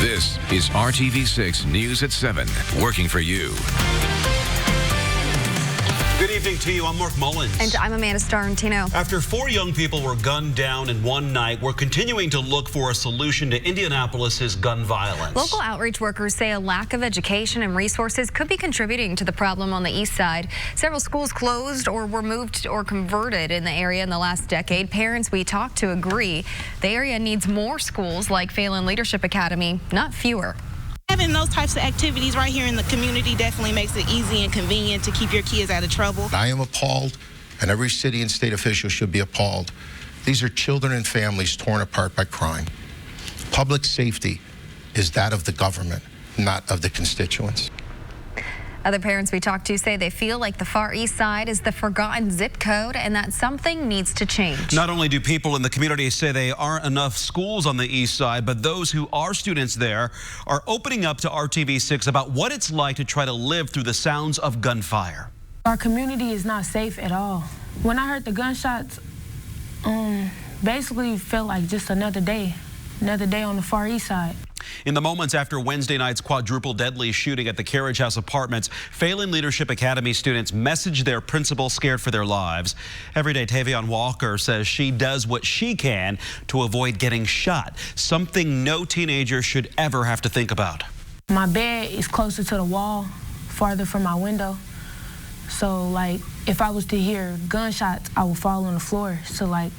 This is RTV6 News at 7, working for you. Good evening to you. I'm Mark Mullins. And I'm Amanda Starantino. After 4 young people were gunned down in one night, we're continuing to look for a solution to Indianapolis's gun violence. Local outreach workers say a lack of education and resources could be contributing to the problem on the east side. Several schools closed or were moved or converted in the area in the last decade. Parents we talked to agree the area needs more schools like Phelan Leadership Academy, not fewer. Having those types of activities right here in the community definitely makes it easy and convenient to keep your kids out of trouble. I am appalled, and every city and state official should be appalled. These are children and families torn apart by crime. Public safety is that of the government, not of the constituents. Other parents we talked to say they feel like the Far East Side is the forgotten zip code and that something needs to change. Not only do people in the community say there aren't enough schools on the east side, but those who are students there are opening up to RTV6 about what it's like to try to live through the sounds of gunfire. Our community is not safe at all. When I heard the gunshots, basically felt like just another day on the Far East Side. In the moments after Wednesday night's quadruple deadly shooting at the Carriage House Apartments, Phelan Leadership Academy students messaged their principal scared for their lives. Everyday Tavion Walker says she does what she can to avoid getting shot, something no teenager should ever have to think about. My bed is closer to the wall, farther from my window. So, like, if I was to hear gunshots, I would fall on the floor. So, like,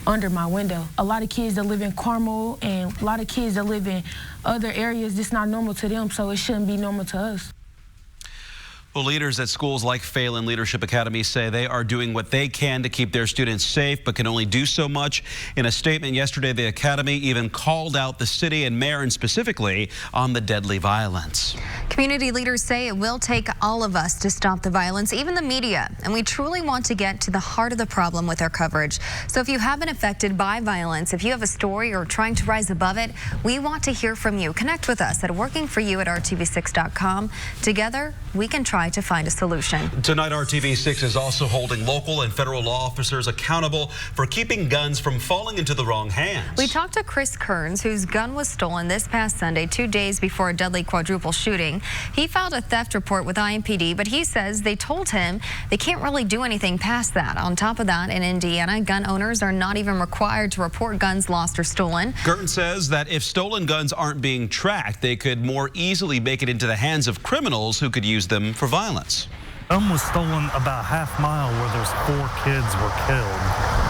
under my window. A lot of kids that live in Carmel and a lot of kids that live in other areas, it's not normal to them, so it shouldn't be normal to us. Well, leaders at schools like Phelan Leadership Academy say they are doing what they can to keep their students safe, but can only do so much. In a statement yesterday, the academy even called out the city and Marin specifically on the deadly violence. Community leaders say it will take all of us to stop the violence, even the media, and we truly want to get to the heart of the problem with our coverage. So if you have been affected by violence, if you have a story or trying to rise above it, we want to hear from you. Connect with us at workingforyou@rtv6.com. Together, we can try to find a solution. Tonight, RTV6 is also holding local and federal law officers accountable for keeping guns from falling into the wrong hands. We talked to Chris Kearns, whose gun was stolen this past Sunday, 2 days before a deadly quadruple shooting. He filed a theft report with IMPD, but he says they told him they can't really do anything past that. On top of that, in Indiana, gun owners are not even required to report guns lost or stolen. Kearns says that if stolen guns aren't being tracked, they could more easily make it into the hands of criminals who could use them for violence. Gun was stolen about half-mile where those 4 kids were killed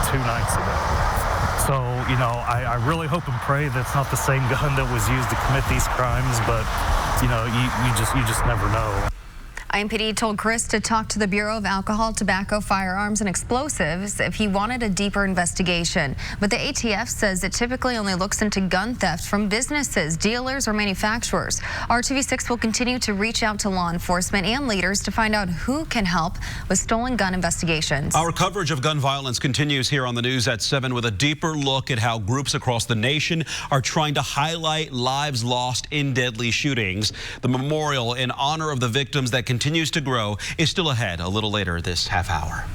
2 nights ago. So, you know, I really hope and pray that's not the same gun that was used to commit these crimes, but, you know, you just never know. IMPD told Chris to talk to the Bureau of Alcohol, Tobacco, Firearms, and Explosives if he wanted a deeper investigation. But the ATF says it typically only looks into gun theft from businesses, dealers, or manufacturers. RTV6 will continue to reach out to law enforcement and leaders to find out who can help with stolen gun investigations. Our coverage of gun violence continues here on the News at 7 with a deeper look at how groups across the nation are trying to highlight lives lost in deadly shootings. The memorial in honor of the victims that continues to grow is still ahead a little later this half hour.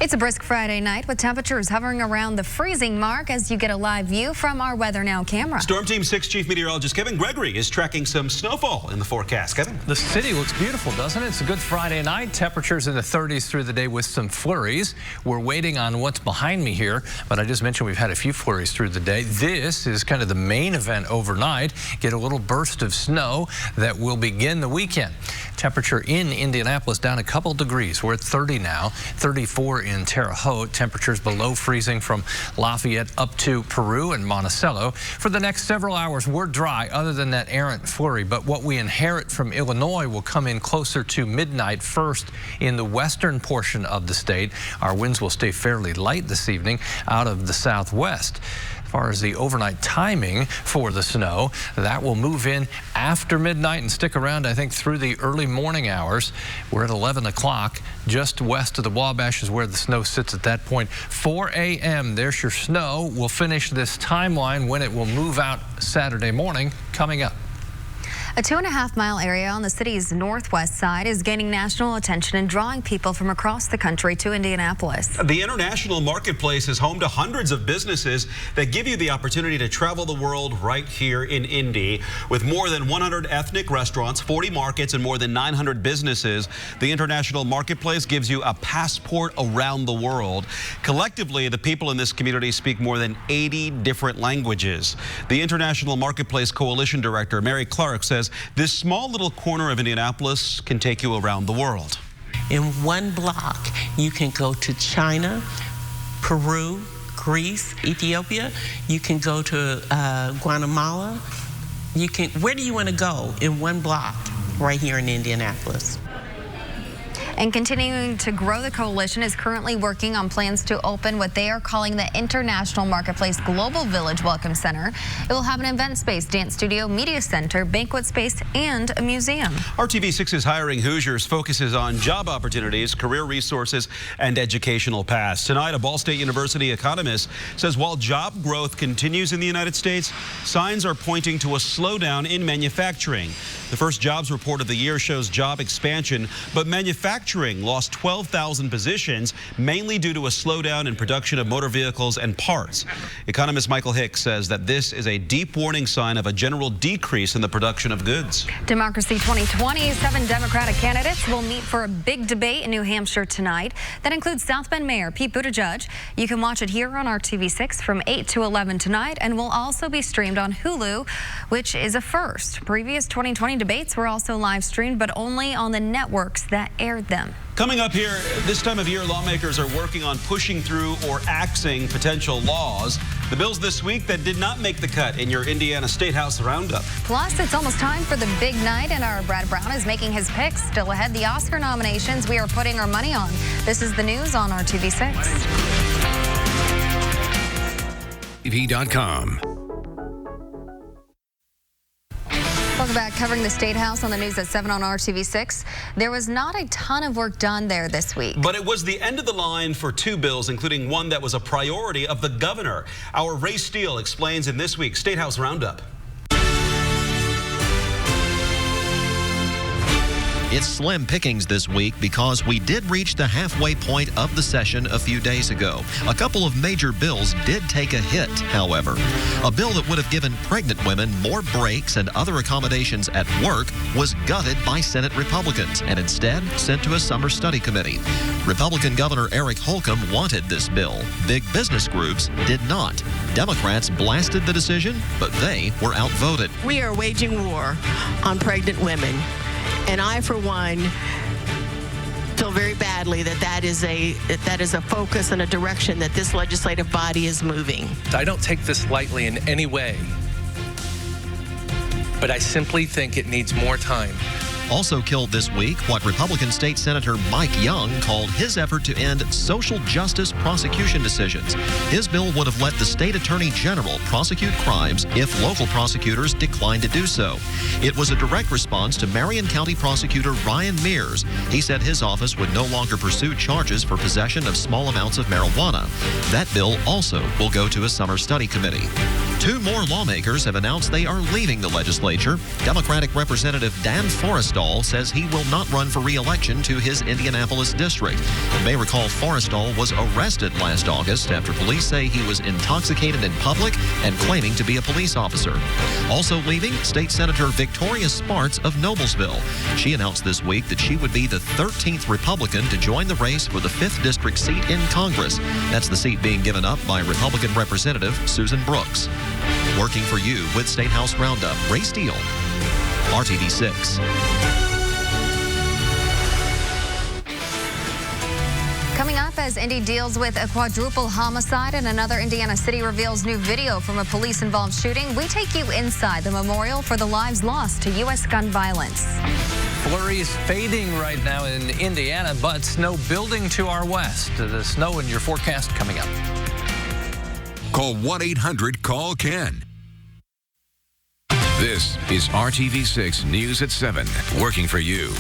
It's a brisk Friday night with temperatures hovering around the freezing mark as you get a live view from our Weather Now camera. Storm Team 6 Chief Meteorologist Kevin Gregory is tracking some snowfall in the forecast. Kevin? The city looks beautiful, doesn't it? It's a good Friday night. Temperatures in the 30s through the day with some flurries. We're waiting on what's behind me here, but I just mentioned we've had a few flurries through the day. This is kind of the main event overnight. Get a little burst of snow that will begin the weekend. Temperature in Indianapolis down a couple degrees. We're at 30 now, 34 in Terre Haute. Temperatures below freezing from Lafayette up to Peru and Monticello. For the next several hours, we're dry other than that errant flurry, but what we inherit from Illinois will come in closer to midnight first in the western portion of the state. Our winds will stay fairly light this evening out of the southwest. As far as the overnight timing for the snow, that will move in after midnight and stick around, I think, through the early morning hours. We're at 11 o'clock. Just west of the Wabash is where the snow sits at that point. 4 a.m., there's your snow. We'll finish this timeline when it will move out Saturday morning coming up. A 2.5-mile area on the city's northwest side is gaining national attention and drawing people from across the country to Indianapolis. The International Marketplace is home to hundreds of businesses that give you the opportunity to travel the world right here in Indy. With more than 100 ethnic restaurants, 40 markets, and more than 900 businesses, the International Marketplace gives you a passport around the world. Collectively, the people in this community speak more than 80 different languages. The International Marketplace Coalition Director, Mary Clark, says this small little corner of Indianapolis can take you around the world. In one block, you can go to China, Peru, Greece, Ethiopia. You can go to Guatemala. Where do you want to go in one block right here in Indianapolis? And continuing to grow, the coalition is currently working on plans to open what they are calling the International Marketplace Global Village Welcome Center. It will have an event space, dance studio, media center, banquet space, and a museum. RTV6's Hiring Hoosiers focuses on job opportunities, career resources, and educational paths. Tonight, a Ball State University economist says while job growth continues in the United States, signs are pointing to a slowdown in manufacturing. The first jobs report of the year shows job expansion, but manufacturing lost 12,000 positions, mainly due to a slowdown in production of motor vehicles and parts. Economist Michael Hicks says that this is a deep warning sign of a general decrease in the production of goods. Democracy 2020, 7 Democratic candidates will meet for a big debate in New Hampshire tonight. That includes South Bend Mayor Pete Buttigieg. You can watch it here on RTV6 from 8 to 11 tonight, and will also be streamed on Hulu, which is a first. Previous 2020 debates were also live streamed, but only on the networks that aired them. Coming up here, this time of year, lawmakers are working on pushing through or axing potential laws. The bills this week that did not make the cut in your Indiana State House Roundup. Plus, it's almost time for the big night, and our Brad Brown is making his picks. Still ahead, the Oscar nominations we are putting our money on. This is the news on RTV6. TV.com. Welcome back. Covering the State House on the news at 7 on RTV6. There was not a ton of work done there this week. But it was the end of the line for 2 bills, including one that was a priority of the governor. Our Ray Steele explains in this week's State House Roundup. It's slim pickings this week because we did reach the halfway point of the session a few days ago. A couple of major bills did take a hit, however. A bill that would have given pregnant women more breaks and other accommodations at work was gutted by Senate Republicans and instead sent to a summer study committee. Republican Governor Eric Holcomb wanted this bill. Big business groups did not. Democrats blasted the decision, but they were outvoted. We are waging war on pregnant women. And I, for one, feel very badly that that is a focus and a direction that this legislative body is moving. I don't take this lightly in any way, but I simply think it needs more time. Also killed this week what Republican State Senator Mike Young called his effort to end social justice prosecution decisions. His bill would have let the state attorney general prosecute crimes if local prosecutors declined to do so. It was a direct response to Marion County prosecutor Ryan Mears. He said his office would no longer pursue charges for possession of small amounts of marijuana. That bill also will go to a summer study committee. 2 more lawmakers have announced they are leaving the legislature. Democratic Representative Dan Forrestal says he will not run for re-election to his Indianapolis district. You may recall Forrestal was arrested last August after police say he was intoxicated in public and claiming to be a police officer. Also leaving, State Senator Victoria Spartz of Noblesville. She announced this week that she would be the 13th Republican to join the race for the 5th District seat in Congress. That's the seat being given up by Republican Representative Susan Brooks. Working for you with State House Roundup, Ray Steele, RTV6. Coming up, as Indy deals with a quadruple homicide and another Indiana city reveals new video from a police-involved shooting, we take you inside the memorial for the lives lost to U.S. gun violence. Flurries fading right now in Indiana, but snow building to our west. The snow in your forecast coming up. Call 1-800-CALL-KEN. This is RTV6 News at 7, working for you.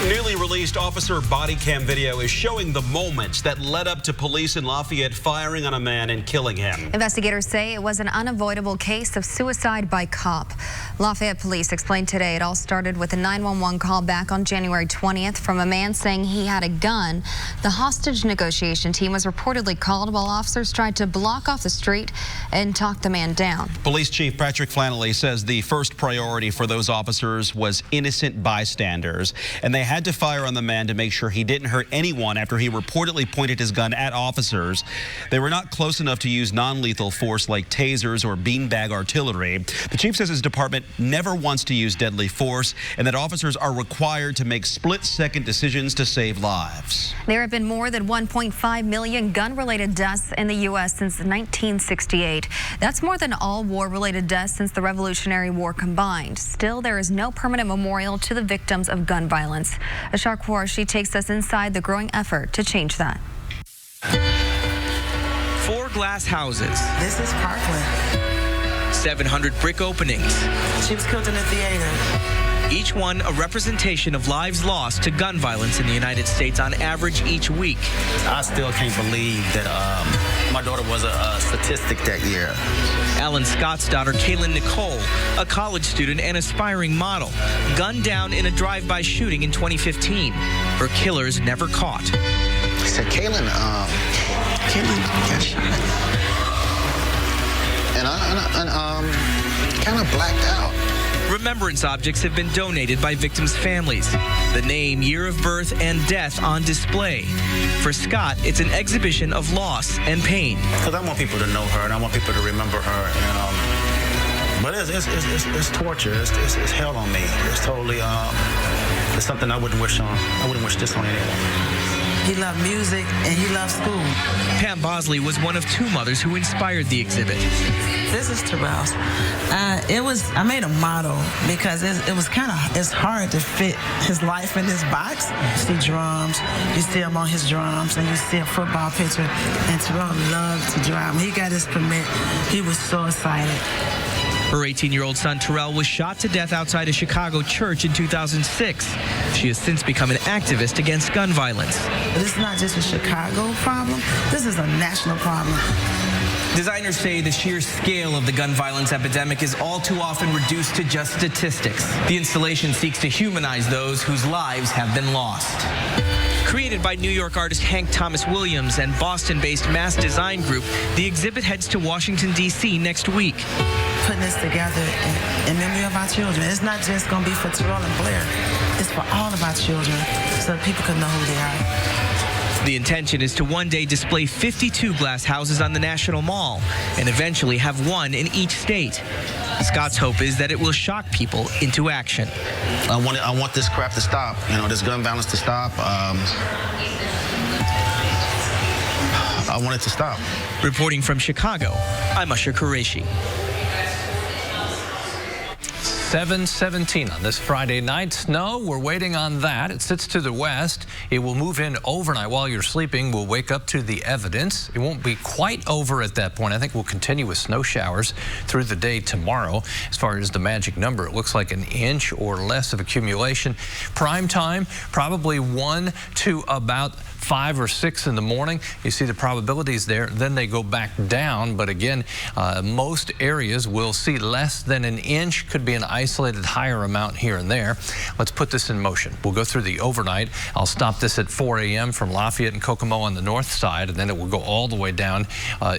Newly released officer body cam video is showing the moments that led up to police in Lafayette firing on a man and killing him. Investigators say it was an unavoidable case of suicide by cop. Lafayette police explained today it all started with a 911 call back on January 20th from a man saying he had a gun. The hostage negotiation team was reportedly called while officers tried to block off the street and talk the man down. Police Chief Patrick Flannelly says the first priority for those officers was innocent bystanders, and they had to fire on the man to make sure he didn't hurt anyone after he reportedly pointed his gun at officers. They were not close enough to use non-lethal force like tasers or beanbag artillery. The chief says his department never wants to use deadly force and that officers are required to make split-second decisions to save lives. There have been more than 1.5 million gun-related deaths in the U.S. since 1968. That's more than all war-related deaths since the Revolutionary War combined. Still, there is no permanent memorial to the victims of gun violence. Ashar Kwarshi takes us inside the growing effort to change that. 4 glass houses. This is Parkland. 700 brick openings. She was killed in the theater. Each one a representation of lives lost to gun violence in the United States on average each week. I still can't believe that my daughter was a statistic that year. Alan Scott's daughter, Kaylin Nicole, a college student and aspiring model, gunned down in a drive-by shooting in 2015. Her killers never caught. He said, Kaylin got shot. And I kind of blacked out. Remembrance objects have been donated by victims' families. The name, year of birth, and death on display. For Scott, it's an exhibition of loss and pain. Because I want people to know her, and I want people to remember her. And, but it's torture. It's hell on me. It's totally it's something I wouldn't wish on. I wouldn't wish this on anyone. He loved music and he loved school. Pam Bosley was one of 2 mothers who inspired the exhibit. This is Terrell's. I made a model because it's hard to fit his life in this box. You see drums, you see him on his drums, and you see a football picture. And Terrell loved to drive. When he got his permit, he was so excited. Her 18-year-old son, Terrell, was shot to death outside a Chicago church in 2006. She has since become an activist against gun violence. This is not just a Chicago problem. This is a national problem. Designers say the sheer scale of the gun violence epidemic is all too often reduced to just statistics. The installation seeks to humanize those whose lives have been lost. Created by New York artist Hank Thomas Williams and Boston-based Mass Design Group, the exhibit heads to Washington, D.C. next week. Putting this together in memory of our children. It's not just going to be for Terrell and Blair. It's for all of our children so that people can know who they are. The intention is to one day display 52 glass houses on the National Mall and eventually have one in each state. Scott's hope is that it will shock people into action. I want this crap to stop, this gun violence to stop. I want it to stop. Reporting from Chicago, I'm Usher Qureshi. 7:17 on this Friday night. Snow, we're waiting on that. It sits to the west. It will move in overnight while you're sleeping. We'll wake up to the evidence. It won't be quite over at that point. I think we'll continue with snow showers through the day tomorrow. As far as the magic number, it looks like an inch or less of accumulation. Prime time, probably 1 to about 5 or 6 in the morning. You see the probabilities there. Then they go back down. But again, most areas will see less than an inch. Could be an isolated higher amount here and there. Let's put this in motion. We'll go through the overnight. I'll stop this at 4 a.m. from Lafayette and Kokomo on the north side, and then it will go all the way down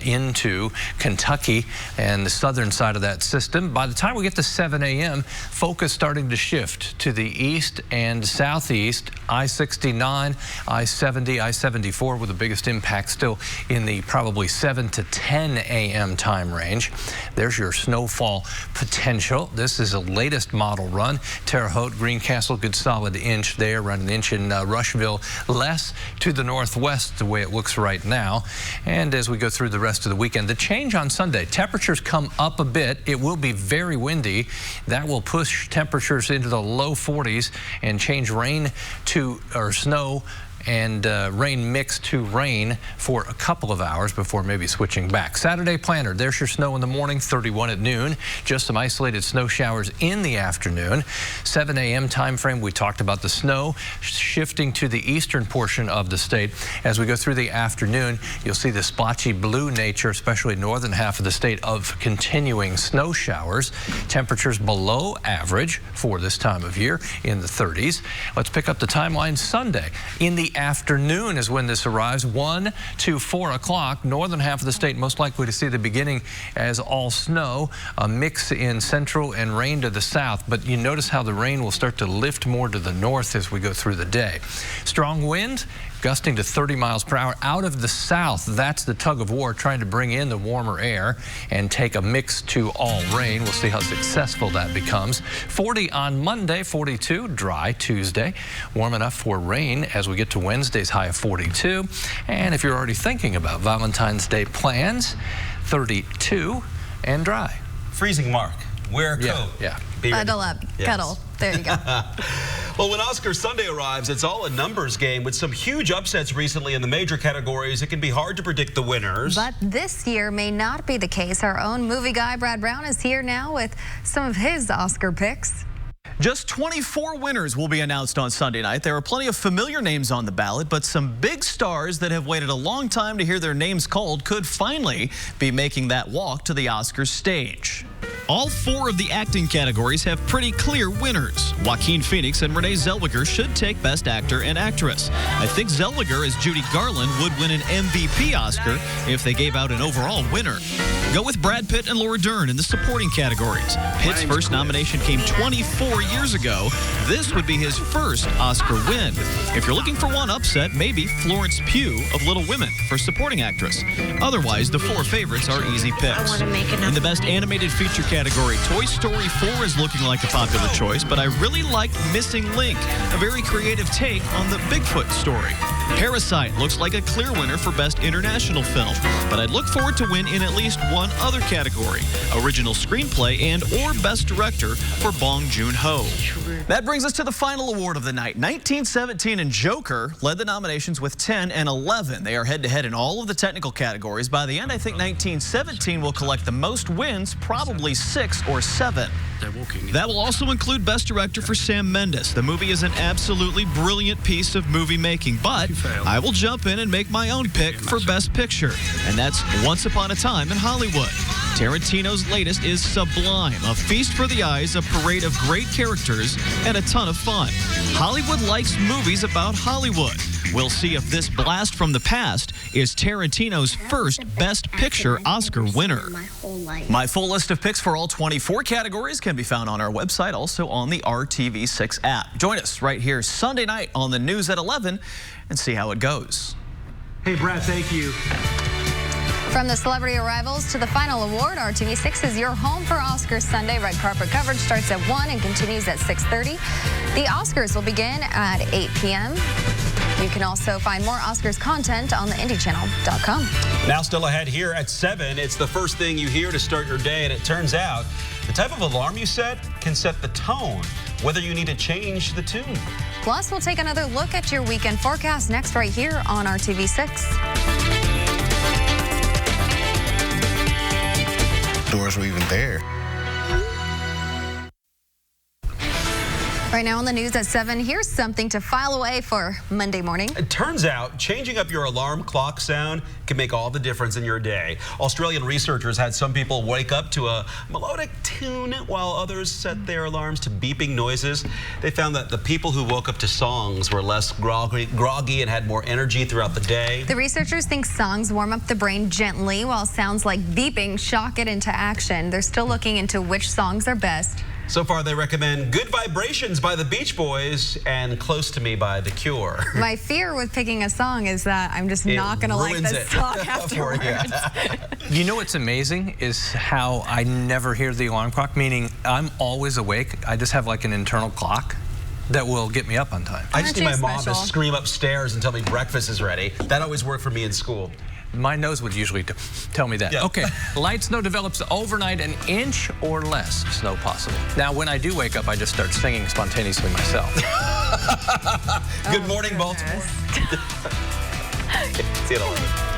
into Kentucky and the southern side of that system. By the time we get to 7 a.m., focus starting to shift to the east and southeast. I-69, I-70, I-74 with the biggest impact still in the probably 7 to 10 a.m. time range. There's your snowfall potential. This is the latest model run. Terre Haute, Greencastle, good solid inch there, around an inch in Rushville. Less to the northwest the way it looks right now. And as we go through the rest of the weekend, the change on Sunday, temperatures come up a bit. It will be very windy. That will push temperatures into the low 40s and change rain to, or snow and rain mix to rain for a couple of hours before maybe switching back. Saturday planner, there's your snow in the morning, 31 at noon. Just some isolated snow showers in the afternoon. 7 a.m. time frame, we talked about the snow shifting to the eastern portion of the state. As we go through the afternoon, you'll see the splotchy blue nature, especially northern half of the state, of continuing snow showers. Temperatures below average for this time of year in the 30s. Let's pick up the timeline. Sunday in the afternoon is when this arrives, 1 to 4 o'clock. Northern half of the state most likely to see the beginning as all snow, a mix in central and rain to the south. But you notice how the rain will start to lift more to the north as we go through the day. Strong wind gusting to 30 miles per hour out of the south. That's the tug of war trying to bring in the warmer air and take a mix to all rain. We'll see how successful that becomes. 40 on Monday, 42, dry Tuesday. Warm enough for rain as we get to Wednesday's high of 42. And if you're already thinking about Valentine's Day plans, 32 and dry. Freezing mark. Wear a coat. Yeah. Bundle up. Yes. Cuddle. There you go. Well, when Oscar Sunday arrives, it's all a numbers game with some huge upsets recently in the major categories. It can be hard to predict the winners. But this year may not be the case. Our own movie guy, Brad Brown, is here now with some of his Oscar picks. Just 24 winners will be announced on Sunday night. There are plenty of familiar names on the ballot, but some big stars that have waited a long time to hear their names called could finally be making that walk to the Oscars stage. All 4 of the acting categories have pretty clear winners. Joaquin Phoenix and Renee Zellweger should take Best Actor and Actress. I think Zellweger as Judy Garland would win an MVP Oscar if they gave out an overall winner. Go with Brad Pitt and Laura Dern in the supporting categories. Pitt's first nomination came 24 years ago. This would be his first Oscar win. If you're looking for one upset, maybe Florence Pugh of Little Women for supporting actress. Otherwise, the 4 favorites are easy picks. In the Best Animated Feature category, Toy Story 4 is looking like a popular choice, but I really like Missing Link, a very creative take on the Bigfoot story. Parasite looks like a clear winner for Best International Film, but I'd look forward to win in at least one other category, Original Screenplay and or Best Director for Bong Joon-ho. That brings us to the final award of the night. 1917 and Joker led the nominations with 10 and 11. They are head-to-head in all of the technical categories. By the end, I think 1917 will collect the most wins, probably 6 or 7. That will also include Best Director for Sam Mendes. The movie is an absolutely brilliant piece of movie making, but I will jump in and make my own pick for Best Picture, and that's Once Upon a Time in Hollywood. Tarantino's latest is sublime, a feast for the eyes, a parade of great characters, and a ton of fun. Hollywood likes movies about Hollywood. We'll see if this blast from the past is Tarantino's first Best Picture Oscar winner. My full list of picks for all 24 categories can be found on our website, also on the RTV6 app. Join us right here Sunday night on the news at 11 and see how it goes. Hey, Brad, thank you. From the celebrity arrivals to the final award, RTV6 is your home for Oscars Sunday. Red carpet coverage starts at 1 and continues at 6:30. The Oscars will begin at 8 p.m. You can also find more Oscars content on the IndyChannel.com. Now still ahead here at 7, it's the first thing you hear to start your day, and it turns out the type of alarm you set can set the tone, whether you need to change the tune. Plus, we'll take another look at your weekend forecast next right here on RTV6. Doors were even there. Right now on the news at 7, here's something to file away for Monday morning. It turns out changing up your alarm clock sound can make all the difference in your day. Australian researchers had some people wake up to a melodic tune while others set their alarms to beeping noises. They found that the people who woke up to songs were less groggy and had more energy throughout the day. The researchers think songs warm up the brain gently, while sounds like beeping shock it into action. They're still looking into which songs are best. So far, they recommend Good Vibrations by the Beach Boys and Close to Me by The Cure. My fear with picking a song is that I'm just not going to like this song afterwards. You know what's amazing is how I never hear the alarm clock, meaning I'm always awake. I just have like an internal clock that will get me up on time. I just need my mom to scream upstairs and tell me breakfast is ready. That always worked for me in school. My nose would usually tell me that. Yeah. Okay, light snow develops overnight, an inch or less snow possible. Now, when I do wake up, I just start singing spontaneously myself. Good morning, Baltimore. See you at 11.